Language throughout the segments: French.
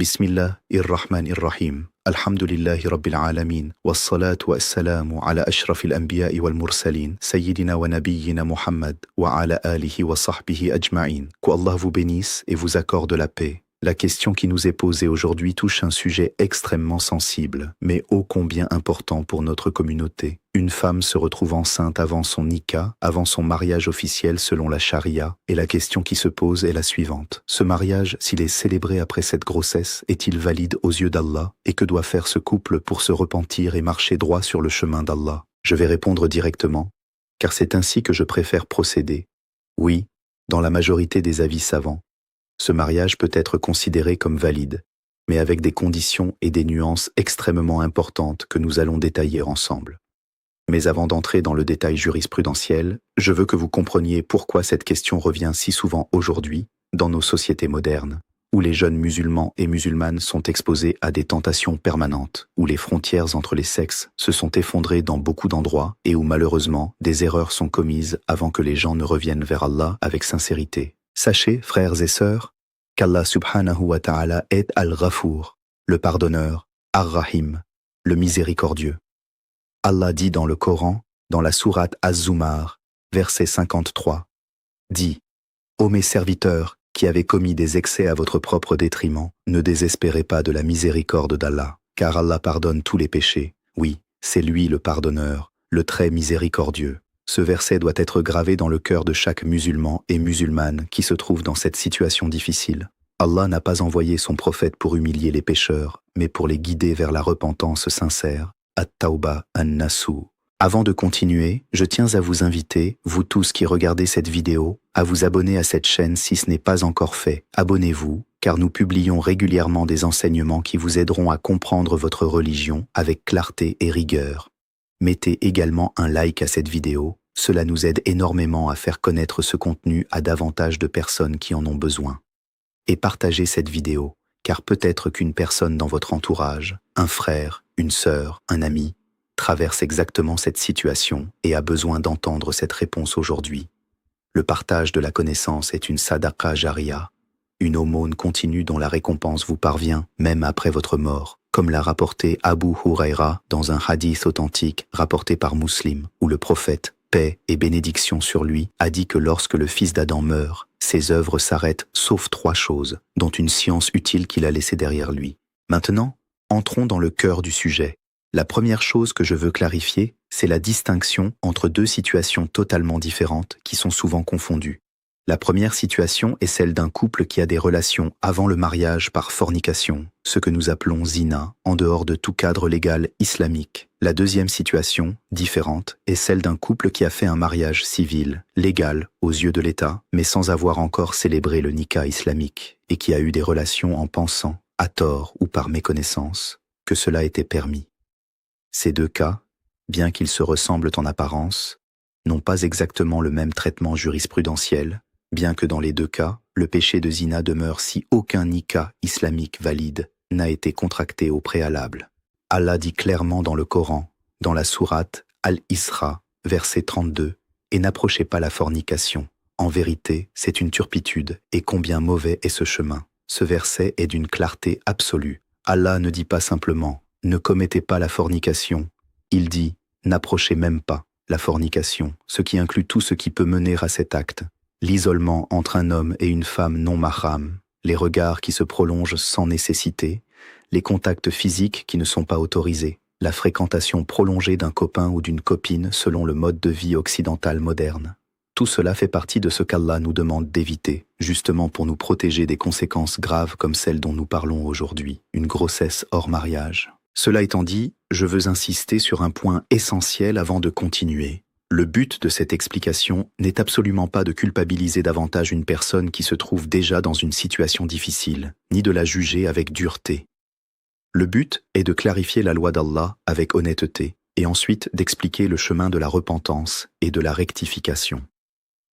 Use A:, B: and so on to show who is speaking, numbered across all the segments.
A: Bismillahirrahmanirrahim. Alhamdulillahi Rabbil Alamin. Wassalatu wassalamu ala ashrafil anbiya'i wal mursalin. Sayyidina wa nabiyyina Muhammad wa ala alihi wa sahbihi ajma'in. Qu'Allah vous bénisse et vous accorde la paix. La question qui nous est posée aujourd'hui touche un sujet extrêmement sensible, mais ô combien important pour notre communauté. Une femme se retrouve enceinte avant son nikah, avant son mariage officiel selon la charia, et la question qui se pose est la suivante. Ce mariage, s'il est célébré après cette grossesse, est-il valide aux yeux d'Allah? Et que doit faire ce couple pour se repentir et marcher droit sur le chemin d'Allah? Je vais répondre directement, car c'est ainsi que je préfère procéder. Oui, dans la majorité des avis savants, ce mariage peut être considéré comme valide, mais avec des conditions et des nuances extrêmement importantes que nous allons détailler ensemble. Mais avant d'entrer dans le détail jurisprudentiel, je veux que vous compreniez pourquoi cette question revient si souvent aujourd'hui dans nos sociétés modernes, où les jeunes musulmans et musulmanes sont exposés à des tentations permanentes, où les frontières entre les sexes se sont effondrées dans beaucoup d'endroits et où malheureusement des erreurs sont commises avant que les gens ne reviennent vers Allah avec sincérité. Sachez, frères et sœurs, qu'Allah subhanahu wa ta'ala est Al-Ghafour, le pardonneur, Ar-Rahim, le miséricordieux. Allah dit dans le Coran, dans la sourate Az-Zumar, verset 53, dit « Ô mes serviteurs, qui avez commis des excès à votre propre détriment, ne désespérez pas de la miséricorde d'Allah, car Allah pardonne tous les péchés. Oui, c'est lui le pardonneur, le très miséricordieux. » Ce verset doit être gravé dans le cœur de chaque musulman et musulmane qui se trouve dans cette situation difficile. Allah n'a pas envoyé son prophète pour humilier les pécheurs, mais pour les guider vers la repentance sincère. At-Tawba an-Nasu. Avant de continuer, je tiens à vous inviter, vous tous qui regardez cette vidéo, à vous abonner à cette chaîne si ce n'est pas encore fait. Abonnez-vous, car nous publions régulièrement des enseignements qui vous aideront à comprendre votre religion avec clarté et rigueur. Mettez également un like à cette vidéo, cela nous aide énormément à faire connaître ce contenu à davantage de personnes qui en ont besoin. Et partagez cette vidéo, car peut-être qu'une personne dans votre entourage, un frère, une sœur, un ami, traverse exactement cette situation et a besoin d'entendre cette réponse aujourd'hui. Le partage de la connaissance est une sadaqa jariya, une aumône continue dont la récompense vous parvient même après votre mort, comme l'a rapporté Abu Huraira dans un hadith authentique rapporté par Muslim, où le prophète, paix et bénédiction sur lui, a dit que lorsque le fils d'Adam meurt, ses œuvres s'arrêtent sauf 3 choses, dont une science utile qu'il a laissée derrière lui. Maintenant, entrons dans le cœur du sujet. La première chose que je veux clarifier, c'est la distinction entre 2 situations totalement différentes qui sont souvent confondues. La première situation est celle d'un couple qui a des relations avant le mariage par fornication, ce que nous appelons zina, en dehors de tout cadre légal islamique. La deuxième situation, différente, est celle d'un couple qui a fait un mariage civil, légal, aux yeux de l'État, mais sans avoir encore célébré le nikah islamique, et qui a eu des relations en pensant, à tort ou par méconnaissance, que cela était permis. Ces 2 cas, bien qu'ils se ressemblent en apparence, n'ont pas exactement le même traitement jurisprudentiel, bien que dans les 2 cas, le péché de zina demeure si aucun nikah islamique valide n'a été contracté au préalable. Allah dit clairement dans le Coran, dans la sourate Al-Isra, verset 32, « Et n'approchez pas la fornication. En vérité, c'est une turpitude, et combien mauvais est ce chemin. » Ce verset est d'une clarté absolue. Allah ne dit pas simplement « Ne commettez pas la fornication ». Il dit « N'approchez même pas la fornication », ce qui inclut tout ce qui peut mener à cet acte. L'isolement entre un homme et une femme non mahram, les regards qui se prolongent sans nécessité, les contacts physiques qui ne sont pas autorisés, la fréquentation prolongée d'un copain ou d'une copine selon le mode de vie occidental moderne. Tout cela fait partie de ce qu'Allah nous demande d'éviter, justement pour nous protéger des conséquences graves comme celles dont nous parlons aujourd'hui, une grossesse hors mariage. Cela étant dit, je veux insister sur un point essentiel avant de continuer. Le but de cette explication n'est absolument pas de culpabiliser davantage une personne qui se trouve déjà dans une situation difficile, ni de la juger avec dureté. Le but est de clarifier la loi d'Allah avec honnêteté, et ensuite d'expliquer le chemin de la repentance et de la rectification.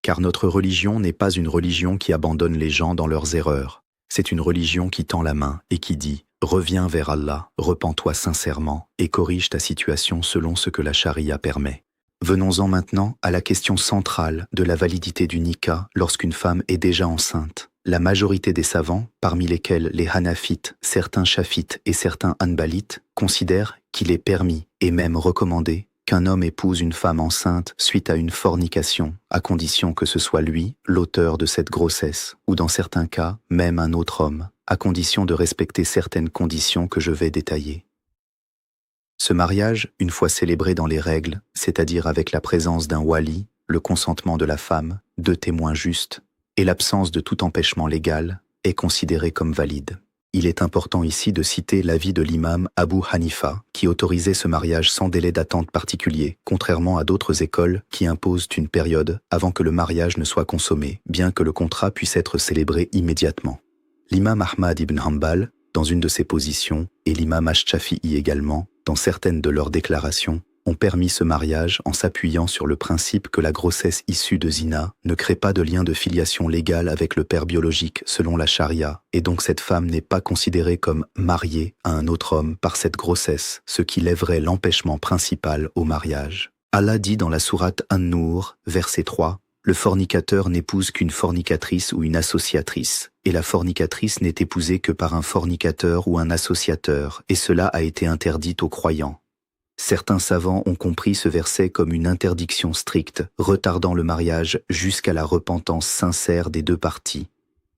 A: Car notre religion n'est pas une religion qui abandonne les gens dans leurs erreurs, c'est une religion qui tend la main et qui dit « Reviens vers Allah, repens-toi sincèrement et corrige ta situation selon ce que la charia permet ». Venons-en maintenant à la question centrale de la validité du nikah lorsqu'une femme est déjà enceinte. La majorité des savants, parmi lesquels les Hanafites, certains Shafites et certains Hanbalites, considèrent qu'il est permis et même recommandé qu'un homme épouse une femme enceinte suite à une fornication, à condition que ce soit lui, l'auteur de cette grossesse, ou dans certains cas, même un autre homme, à condition de respecter certaines conditions que je vais détailler. Ce mariage, une fois célébré dans les règles, c'est-à-dire avec la présence d'un wali, le consentement de la femme, de témoins justes, et l'absence de tout empêchement légal, est considéré comme valide. Il est important ici de citer l'avis de l'imam Abu Hanifa, qui autorisait ce mariage sans délai d'attente particulier, contrairement à d'autres écoles qui imposent une période avant que le mariage ne soit consommé, bien que le contrat puisse être célébré immédiatement. L'imam Ahmad ibn Hanbal, dans une de ses positions, et l'imam Ash-Shafi'i également, dans certaines de leurs déclarations, ont permis ce mariage en s'appuyant sur le principe que la grossesse issue de zina ne crée pas de lien de filiation légale avec le père biologique selon la charia, et donc cette femme n'est pas considérée comme mariée à un autre homme par cette grossesse, ce qui lèverait l'empêchement principal au mariage. Allah dit dans la sourate An-Nur, verset 3, « Le fornicateur n'épouse qu'une fornicatrice ou une associatrice, et la fornicatrice n'est épousée que par un fornicateur ou un associateur, et cela a été interdit aux croyants. » Certains savants ont compris ce verset comme une interdiction stricte, retardant le mariage jusqu'à la repentance sincère des deux parties.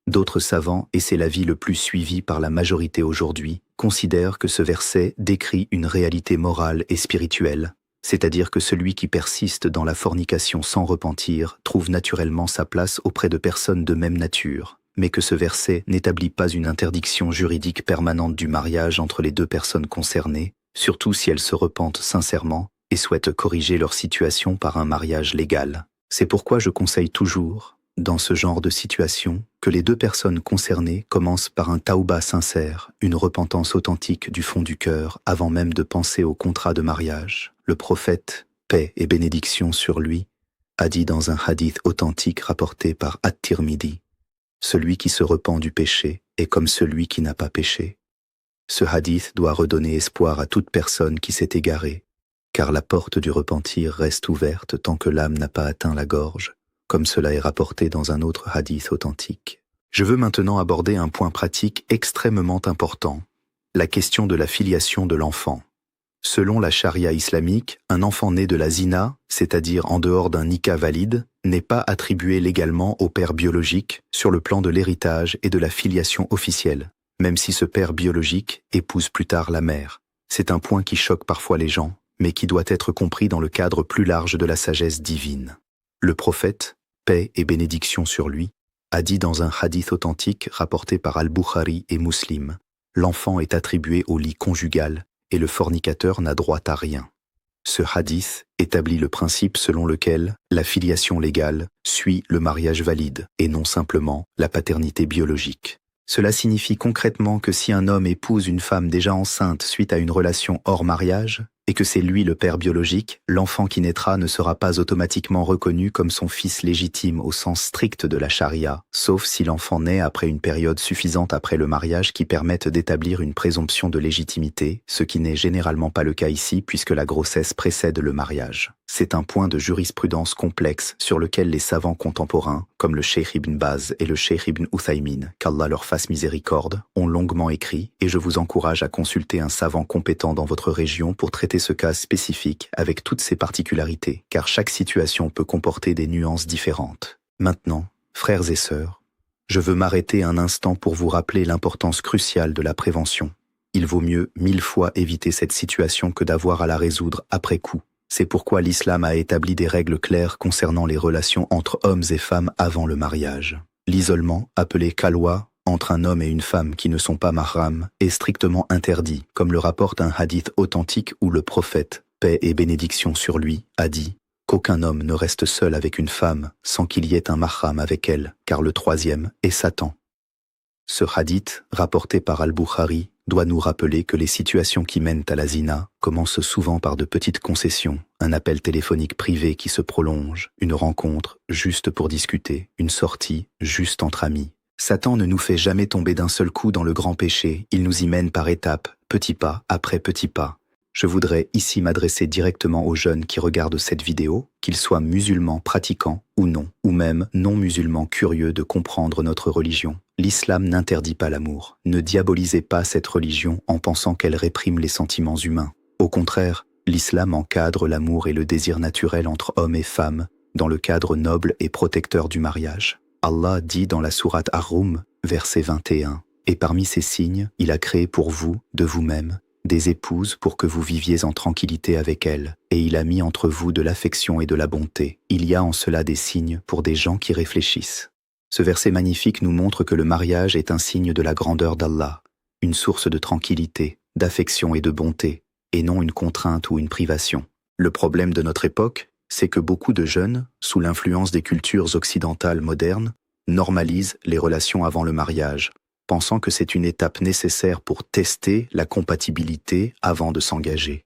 A: D'autres savants, et c'est l'avis le plus suivi par la majorité aujourd'hui, considèrent que ce verset décrit une réalité morale et spirituelle, c'est-à-dire que celui qui persiste dans la fornication sans repentir trouve naturellement sa place auprès de personnes de même nature, mais que ce verset n'établit pas une interdiction juridique permanente du mariage entre les deux personnes concernées, surtout si elles se repentent sincèrement et souhaitent corriger leur situation par un mariage légal. C'est pourquoi je conseille toujours, dans ce genre de situation, que les deux personnes concernées commencent par un taouba sincère, une repentance authentique du fond du cœur, avant même de penser au contrat de mariage. Le prophète, paix et bénédiction sur lui, a dit dans un hadith authentique rapporté par At-Tirmidhi, « Celui qui se repent du péché est comme celui qui n'a pas péché. » Ce hadith doit redonner espoir à toute personne qui s'est égarée, car la porte du repentir reste ouverte tant que l'âme n'a pas atteint la gorge, comme cela est rapporté dans un autre hadith authentique. Je veux maintenant aborder un point pratique extrêmement important, la question de la filiation de l'enfant. Selon la charia islamique, un enfant né de la zina, c'est-à-dire en dehors d'un nikah valide, n'est pas attribué légalement au père biologique sur le plan de l'héritage et de la filiation officielle, même si ce père biologique épouse plus tard la mère. C'est un point qui choque parfois les gens, mais qui doit être compris dans le cadre plus large de la sagesse divine. Le prophète, paix et bénédiction sur lui, a dit dans un hadith authentique rapporté par Al-Bukhari et Muslim, « L'enfant est attribué au lit conjugal et le fornicateur n'a droit à rien. » Ce hadith établit le principe selon lequel la filiation légale suit le mariage valide et non simplement la paternité biologique. Cela signifie concrètement que si un homme épouse une femme déjà enceinte suite à une relation hors mariage, et que c'est lui le père biologique, l'enfant qui naîtra ne sera pas automatiquement reconnu comme son fils légitime au sens strict de la charia, sauf si l'enfant naît après une période suffisante après le mariage qui permette d'établir une présomption de légitimité, ce qui n'est généralement pas le cas ici puisque la grossesse précède le mariage. C'est un point de jurisprudence complexe sur lequel les savants contemporains, comme le Cheikh Ibn Baz et le Cheikh Ibn Uthaymin, qu'Allah leur fasse miséricorde, ont longuement écrit et je vous encourage à consulter un savant compétent dans votre région pour traiter ce cas spécifique avec toutes ses particularités, car chaque situation peut comporter des nuances différentes. Maintenant, frères et sœurs, je veux m'arrêter un instant pour vous rappeler l'importance cruciale de la prévention. Il vaut mieux 1000 fois éviter cette situation que d'avoir à la résoudre après coup. C'est pourquoi l'islam a établi des règles claires concernant les relations entre hommes et femmes avant le mariage. L'isolement, appelé khalwa, entre un homme et une femme qui ne sont pas mahram, est strictement interdit, comme le rapporte un hadith authentique où le prophète, paix et bénédiction sur lui, a dit qu'aucun homme ne reste seul avec une femme sans qu'il y ait un mahram avec elle, car le troisième est Satan. Ce hadith, rapporté par Al-Bukhari, doit nous rappeler que les situations qui mènent à la zina commencent souvent par de petites concessions, un appel téléphonique privé qui se prolonge, une rencontre juste pour discuter, une sortie juste entre amis. Satan ne nous fait jamais tomber d'un seul coup dans le grand péché, il nous y mène par étapes, petit pas après petit pas. Je voudrais ici m'adresser directement aux jeunes qui regardent cette vidéo, qu'ils soient musulmans pratiquants ou non, ou même non musulmans curieux de comprendre notre religion. L'islam n'interdit pas l'amour. Ne diabolisez pas cette religion en pensant qu'elle réprime les sentiments humains. Au contraire, l'islam encadre l'amour et le désir naturel entre hommes et femmes dans le cadre noble et protecteur du mariage. Allah dit dans la sourate Ar-Rum, verset 21, « Et parmi ces signes, il a créé pour vous, de vous-même, des épouses pour que vous viviez en tranquillité avec elles, et il a mis entre vous de l'affection et de la bonté. Il y a en cela des signes pour des gens qui réfléchissent. » Ce verset magnifique nous montre que le mariage est un signe de la grandeur d'Allah, une source de tranquillité, d'affection et de bonté, et non une contrainte ou une privation. Le problème de notre époque, c'est que beaucoup de jeunes, sous l'influence des cultures occidentales modernes, normalisent les relations avant le mariage, pensant que c'est une étape nécessaire pour tester la compatibilité avant de s'engager.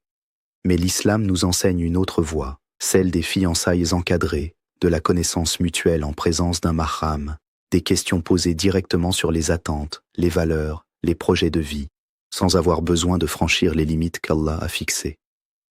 A: Mais l'islam nous enseigne une autre voie, celle des fiançailles encadrées, de la connaissance mutuelle en présence d'un mahram, des questions posées directement sur les attentes, les valeurs, les projets de vie, sans avoir besoin de franchir les limites qu'Allah a fixées.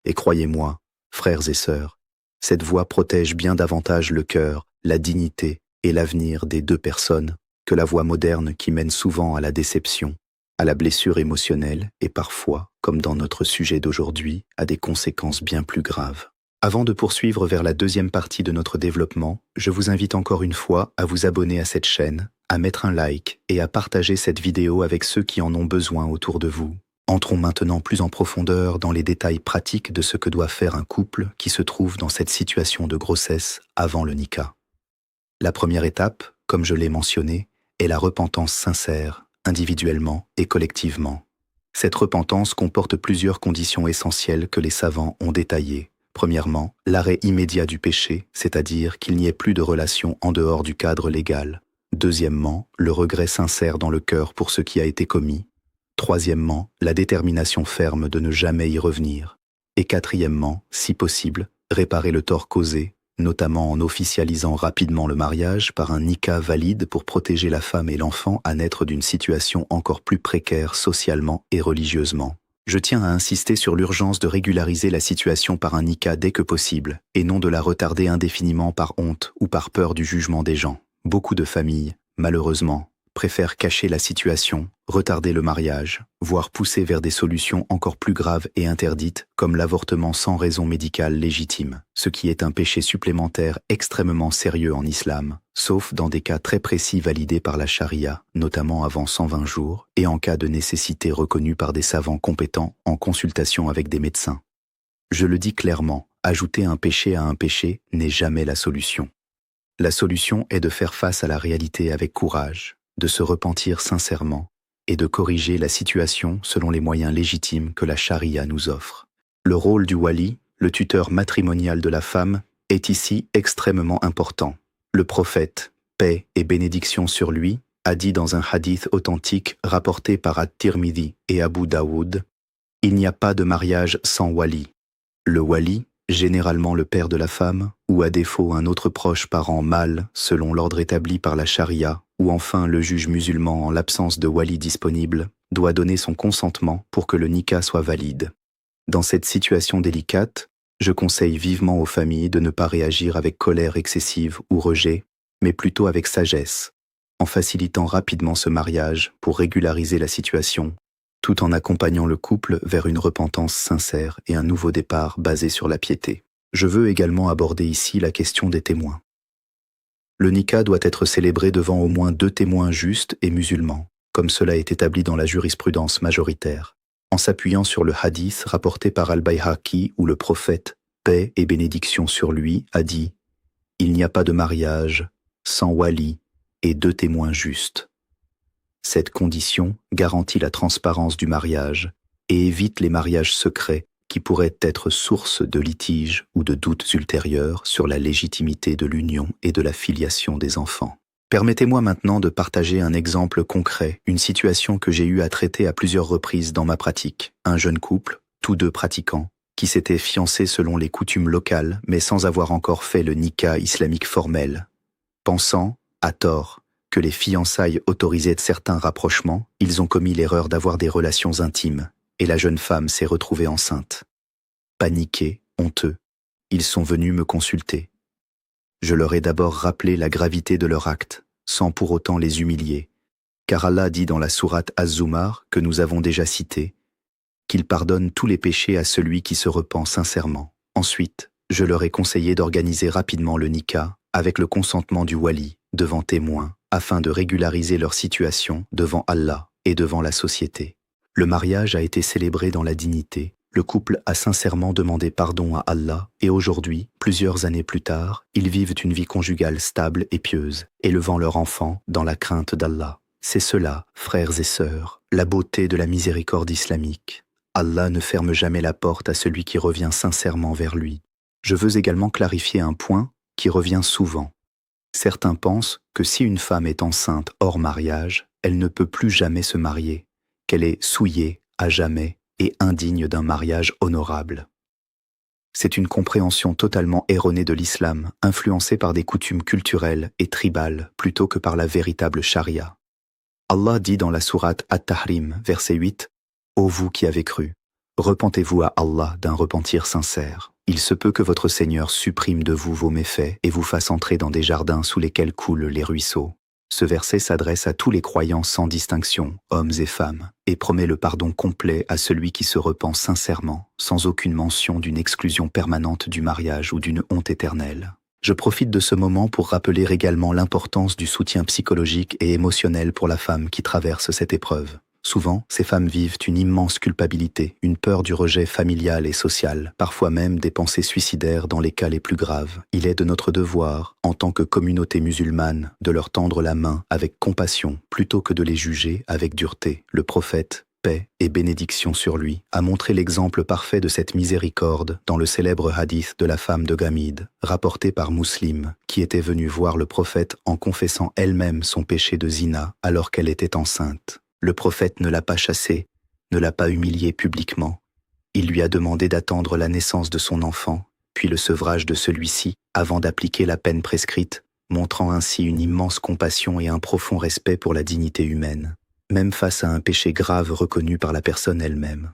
A: Et croyez-moi, frères et sœurs, cette voie protège bien davantage le cœur, la dignité et l'avenir des deux personnes que la voie moderne qui mène souvent à la déception, à la blessure émotionnelle et parfois, comme dans notre sujet d'aujourd'hui, à des conséquences bien plus graves. Avant de poursuivre vers la deuxième partie de notre développement, je vous invite encore une fois à vous abonner à cette chaîne, à mettre un like et à partager cette vidéo avec ceux qui en ont besoin autour de vous. Entrons maintenant plus en profondeur dans les détails pratiques de ce que doit faire un couple qui se trouve dans cette situation de grossesse avant le nikah. La première étape, comme je l'ai mentionné, est la repentance sincère, individuellement et collectivement. Cette repentance comporte plusieurs conditions essentielles que les savants ont détaillées. Premièrement, l'arrêt immédiat du péché, c'est-à-dire qu'il n'y ait plus de relation en dehors du cadre légal. Deuxièmement, le regret sincère dans le cœur pour ce qui a été commis. Troisièmement, la détermination ferme de ne jamais y revenir. Et quatrièmement, si possible, réparer le tort causé, notamment en officialisant rapidement le mariage par un nikah valide pour protéger la femme et l'enfant à naître d'une situation encore plus précaire socialement et religieusement. Je tiens à insister sur l'urgence de régulariser la situation par un nikah dès que possible, et non de la retarder indéfiniment par honte ou par peur du jugement des gens. Beaucoup de familles, malheureusement, préfèrent cacher la situation, retarder le mariage, voire pousser vers des solutions encore plus graves et interdites, comme l'avortement sans raison médicale légitime, ce qui est un péché supplémentaire extrêmement sérieux en islam, sauf dans des cas très précis validés par la charia, notamment avant 120 jours, et en cas de nécessité reconnue par des savants compétents en consultation avec des médecins. Je le dis clairement, ajouter un péché à un péché n'est jamais la solution. La solution est de faire face à la réalité avec courage, de se repentir sincèrement et de corriger la situation selon les moyens légitimes que la charia nous offre. Le rôle du wali, le tuteur matrimonial de la femme, est ici extrêmement important. Le prophète, paix et bénédiction sur lui, a dit dans un hadith authentique rapporté par At-Tirmidhi et Abu Daoud, « Il n'y a pas de mariage sans wali. » Le wali, généralement le père de la femme, ou à défaut un autre proche parent mâle selon l'ordre établi par la charia, ou enfin le juge musulman en l'absence de wali disponible, doit donner son consentement pour que le nikah soit valide. Dans cette situation délicate, je conseille vivement aux familles de ne pas réagir avec colère excessive ou rejet, mais plutôt avec sagesse, en facilitant rapidement ce mariage pour régulariser la situation, tout en accompagnant le couple vers une repentance sincère et un nouveau départ basé sur la piété. Je veux également aborder ici la question des témoins. Le nikah doit être célébré devant au moins 2 témoins justes et musulmans, comme cela est établi dans la jurisprudence majoritaire, en s'appuyant sur le hadith rapporté par Al-Bayhaqi où le prophète, paix et bénédiction sur lui, a dit « Il n'y a pas de mariage sans wali et 2 témoins justes. » Cette condition garantit la transparence du mariage et évite les mariages secrets qui pourraient être source de litiges ou de doutes ultérieurs sur la légitimité de l'union et de la filiation des enfants. Permettez-moi maintenant de partager un exemple concret, une situation que j'ai eu à traiter à plusieurs reprises dans ma pratique. Un jeune couple, tous 2 pratiquants, qui s'étaient fiancés selon les coutumes locales mais sans avoir encore fait le nikah islamique formel. Pensant, à tort, que les fiançailles autorisaient certains rapprochements, ils ont commis l'erreur d'avoir des relations intimes, et la jeune femme s'est retrouvée enceinte. paniqués, honteux. Ils sont venus me consulter. Je leur ai d'abord rappelé la gravité de leur acte, sans pour autant les humilier, car Allah dit dans la sourate Az-Zumar, que nous avons déjà citée, qu'il pardonne tous les péchés à celui qui se repent sincèrement. Ensuite, je leur ai conseillé d'organiser rapidement le nikah, avec le consentement du wali, devant témoins, afin de régulariser leur situation devant Allah et devant la société. Le mariage a été célébré dans la dignité. Le couple a sincèrement demandé pardon à Allah et aujourd'hui, plusieurs années plus tard, ils vivent une vie conjugale stable et pieuse, élevant leur enfant dans la crainte d'Allah. C'est cela, frères et sœurs, la beauté de la miséricorde islamique. Allah ne ferme jamais la porte à celui qui revient sincèrement vers lui. Je veux également clarifier un point qui revient souvent. Certains pensent que si une femme est enceinte hors mariage, elle ne peut plus jamais se marier, qu'elle est souillée à jamais et indigne d'un mariage honorable. C'est une compréhension totalement erronée de l'islam, influencée par des coutumes culturelles et tribales plutôt que par la véritable charia. Allah dit dans la sourate At-Tahrim, verset 8, « Ô vous qui avez cru, repentez-vous à Allah d'un repentir sincère. Il se peut que votre Seigneur supprime de vous vos méfaits et vous fasse entrer dans des jardins sous lesquels coulent les ruisseaux. » Ce verset s'adresse à tous les croyants sans distinction, hommes et femmes, et promet le pardon complet à celui qui se repent sincèrement, sans aucune mention d'une exclusion permanente du mariage ou d'une honte éternelle. Je profite de ce moment pour rappeler également l'importance du soutien psychologique et émotionnel pour la femme qui traverse cette épreuve. Souvent, ces femmes vivent une immense culpabilité, une peur du rejet familial et social, parfois même des pensées suicidaires dans les cas les plus graves. Il est de notre devoir, en tant que communauté musulmane, de leur tendre la main avec compassion, plutôt que de les juger avec dureté. Le prophète, paix et bénédiction sur lui, a montré l'exemple parfait de cette miséricorde dans le célèbre hadith de la femme de Gamid, rapporté par Muslim, qui était venue voir le prophète en confessant elle-même son péché de zina alors qu'elle était enceinte. Le prophète ne l'a pas chassée, ne l'a pas humiliée publiquement. Il lui a demandé d'attendre la naissance de son enfant, puis le sevrage de celui-ci, avant d'appliquer la peine prescrite, montrant ainsi une immense compassion et un profond respect pour la dignité humaine, même face à un péché grave reconnu par la personne elle-même.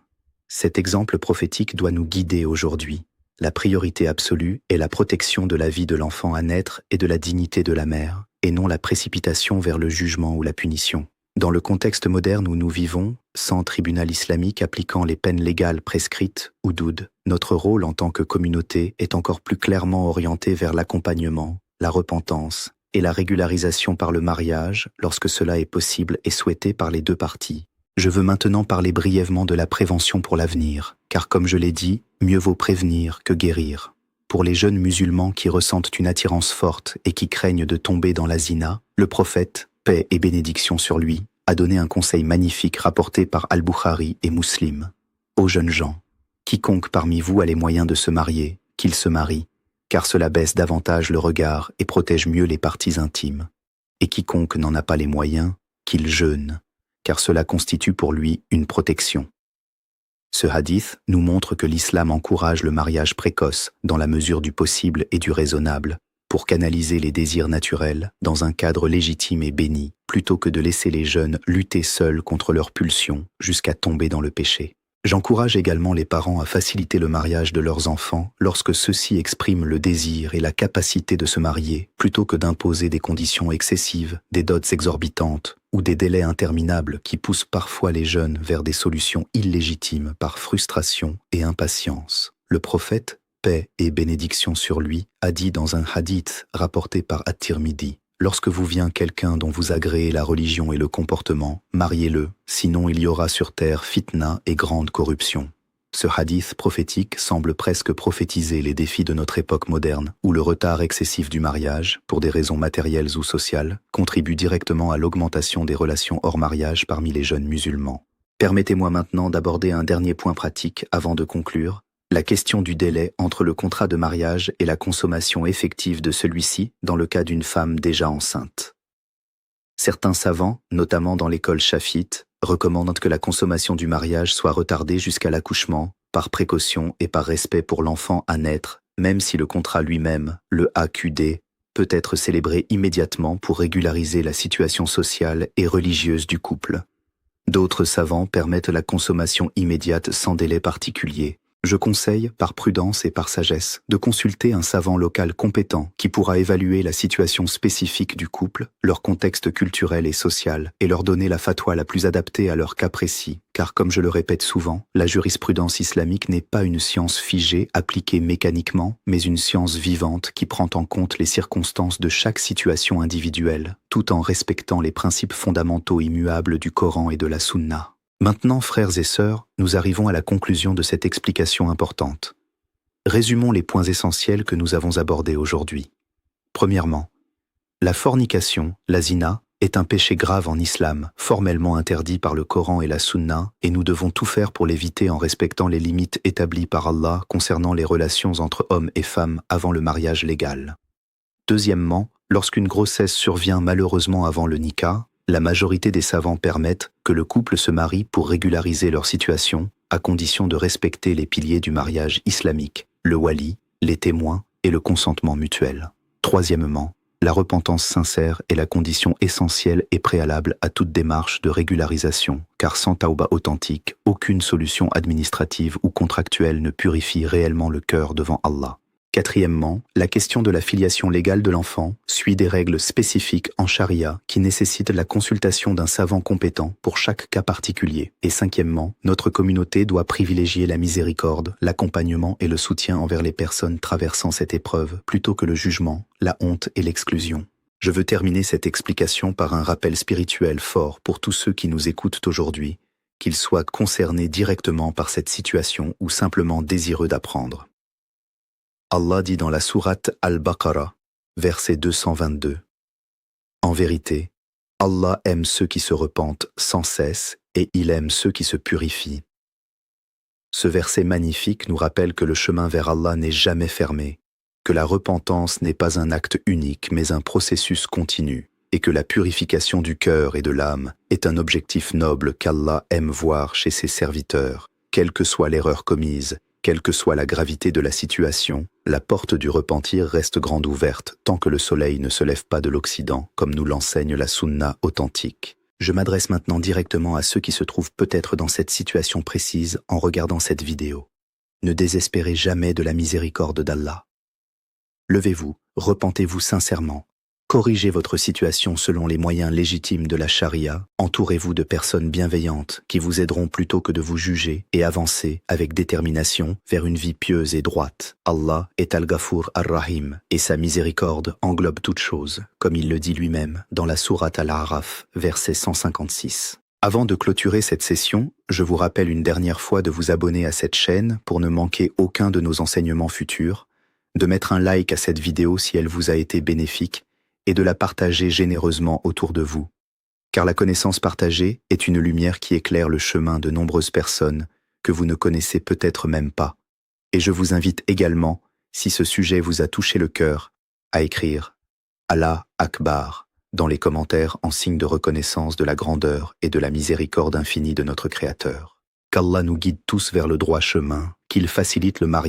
A: Cet exemple prophétique doit nous guider aujourd'hui. La priorité absolue est la protection de la vie de l'enfant à naître et de la dignité de la mère, et non la précipitation vers le jugement ou la punition. Dans le contexte moderne où nous vivons, sans tribunal islamique appliquant les peines légales prescrites, houdoud, notre rôle en tant que communauté est encore plus clairement orienté vers l'accompagnement, la repentance et la régularisation par le mariage lorsque cela est possible et souhaité par les deux parties. Je veux maintenant parler brièvement de la prévention pour l'avenir, car comme je l'ai dit, mieux vaut prévenir que guérir. Pour les jeunes musulmans qui ressentent une attirance forte et qui craignent de tomber dans la zina, le prophète, paix et bénédiction sur lui, a donné un conseil magnifique rapporté par Al-Bukhari et Muslim. Ô jeunes gens, quiconque parmi vous a les moyens de se marier, qu'il se marie, car cela baisse davantage le regard et protège mieux les parties intimes. Et quiconque n'en a pas les moyens, qu'il jeûne, car cela constitue pour lui une protection. Ce hadith nous montre que l'islam encourage le mariage précoce dans la mesure du possible et du raisonnable, pour canaliser les désirs naturels dans un cadre légitime et béni, plutôt que de laisser les jeunes lutter seuls contre leurs pulsions jusqu'à tomber dans le péché. J'encourage également les parents à faciliter le mariage de leurs enfants lorsque ceux-ci expriment le désir et la capacité de se marier, plutôt que d'imposer des conditions excessives, des dots exorbitantes ou des délais interminables qui poussent parfois les jeunes vers des solutions illégitimes par frustration et impatience. Le prophète, paix et bénédiction sur lui, a dit dans un hadith rapporté par At-Tirmidhi, « Lorsque vous vient quelqu'un dont vous agréez la religion et le comportement, mariez-le, sinon il y aura sur terre fitna et grande corruption. » Ce hadith prophétique semble presque prophétiser les défis de notre époque moderne, où le retard excessif du mariage, pour des raisons matérielles ou sociales, contribue directement à l'augmentation des relations hors mariage parmi les jeunes musulmans. Permettez-moi maintenant d'aborder un dernier point pratique avant de conclure, la question du délai entre le contrat de mariage et la consommation effective de celui-ci dans le cas d'une femme déjà enceinte. Certains savants, notamment dans l'école chafite, recommandent que la consommation du mariage soit retardée jusqu'à l'accouchement, par précaution et par respect pour l'enfant à naître, même si le contrat lui-même, le AQD, peut être célébré immédiatement pour régulariser la situation sociale et religieuse du couple. D'autres savants permettent la consommation immédiate sans délai particulier, Je conseille, par prudence et par sagesse, de consulter un savant local compétent qui pourra évaluer la situation spécifique du couple, leur contexte culturel et social, et leur donner la fatwa la plus adaptée à leur cas précis, car comme je le répète souvent, la jurisprudence islamique n'est pas une science figée, appliquée mécaniquement, mais une science vivante qui prend en compte les circonstances de chaque situation individuelle, tout en respectant les principes fondamentaux immuables du Coran et de la Sunna. Maintenant, frères et sœurs, nous arrivons à la conclusion de cette explication importante. Résumons les points essentiels que nous avons abordés aujourd'hui. Premièrement, la fornication, la zina, est un péché grave en islam, formellement interdit par le Coran et la Sunna, et nous devons tout faire pour l'éviter en respectant les limites établies par Allah concernant les relations entre hommes et femmes avant le mariage légal. Deuxièmement, lorsqu'une grossesse survient malheureusement avant le nikah, la majorité des savants permettent que le couple se marie pour régulariser leur situation, à condition de respecter les piliers du mariage islamique, le wali, les témoins et le consentement mutuel. Troisièmement, la repentance sincère est la condition essentielle et préalable à toute démarche de régularisation, car sans tauba authentique, aucune solution administrative ou contractuelle ne purifie réellement le cœur devant Allah. Quatrièmement, la question de la filiation légale de l'enfant suit des règles spécifiques en charia qui nécessitent la consultation d'un savant compétent pour chaque cas particulier. Et cinquièmement, notre communauté doit privilégier la miséricorde, l'accompagnement et le soutien envers les personnes traversant cette épreuve plutôt que le jugement, la honte et l'exclusion. Je veux terminer cette explication par un rappel spirituel fort pour tous ceux qui nous écoutent aujourd'hui, qu'ils soient concernés directement par cette situation ou simplement désireux d'apprendre. Allah dit dans la sourate Al-Baqarah, verset 222. En vérité, Allah aime ceux qui se repentent sans cesse et il aime ceux qui se purifient. Ce verset magnifique nous rappelle que le chemin vers Allah n'est jamais fermé, que la repentance n'est pas un acte unique mais un processus continu, et que la purification du cœur et de l'âme est un objectif noble qu'Allah aime voir chez ses serviteurs, quelle que soit l'erreur commise. Quelle que soit la gravité de la situation, la porte du repentir reste grande ouverte tant que le soleil ne se lève pas de l'Occident, comme nous l'enseigne la Sunna authentique. Je m'adresse maintenant directement à ceux qui se trouvent peut-être dans cette situation précise en regardant cette vidéo. Ne désespérez jamais de la miséricorde d'Allah. Levez-vous, repentez-vous sincèrement. Corrigez votre situation selon les moyens légitimes de la charia, entourez-vous de personnes bienveillantes qui vous aideront plutôt que de vous juger et avancez avec détermination vers une vie pieuse et droite. Allah est Al-Ghafour Ar-Rahim et sa miséricorde englobe toutes choses, comme il le dit lui-même dans la sourate Al-A'raf, verset 156. Avant de clôturer cette session, je vous rappelle une dernière fois de vous abonner à cette chaîne pour ne manquer aucun de nos enseignements futurs, de mettre un like à cette vidéo si elle vous a été bénéfique, et de la partager généreusement autour de vous. Car la connaissance partagée est une lumière qui éclaire le chemin de nombreuses personnes que vous ne connaissez peut-être même pas. Et je vous invite également, si ce sujet vous a touché le cœur, à écrire « Allah Akbar » dans les commentaires en signe de reconnaissance de la grandeur et de la miséricorde infinie de notre Créateur. Qu'Allah nous guide tous vers le droit chemin, qu'il facilite le mariage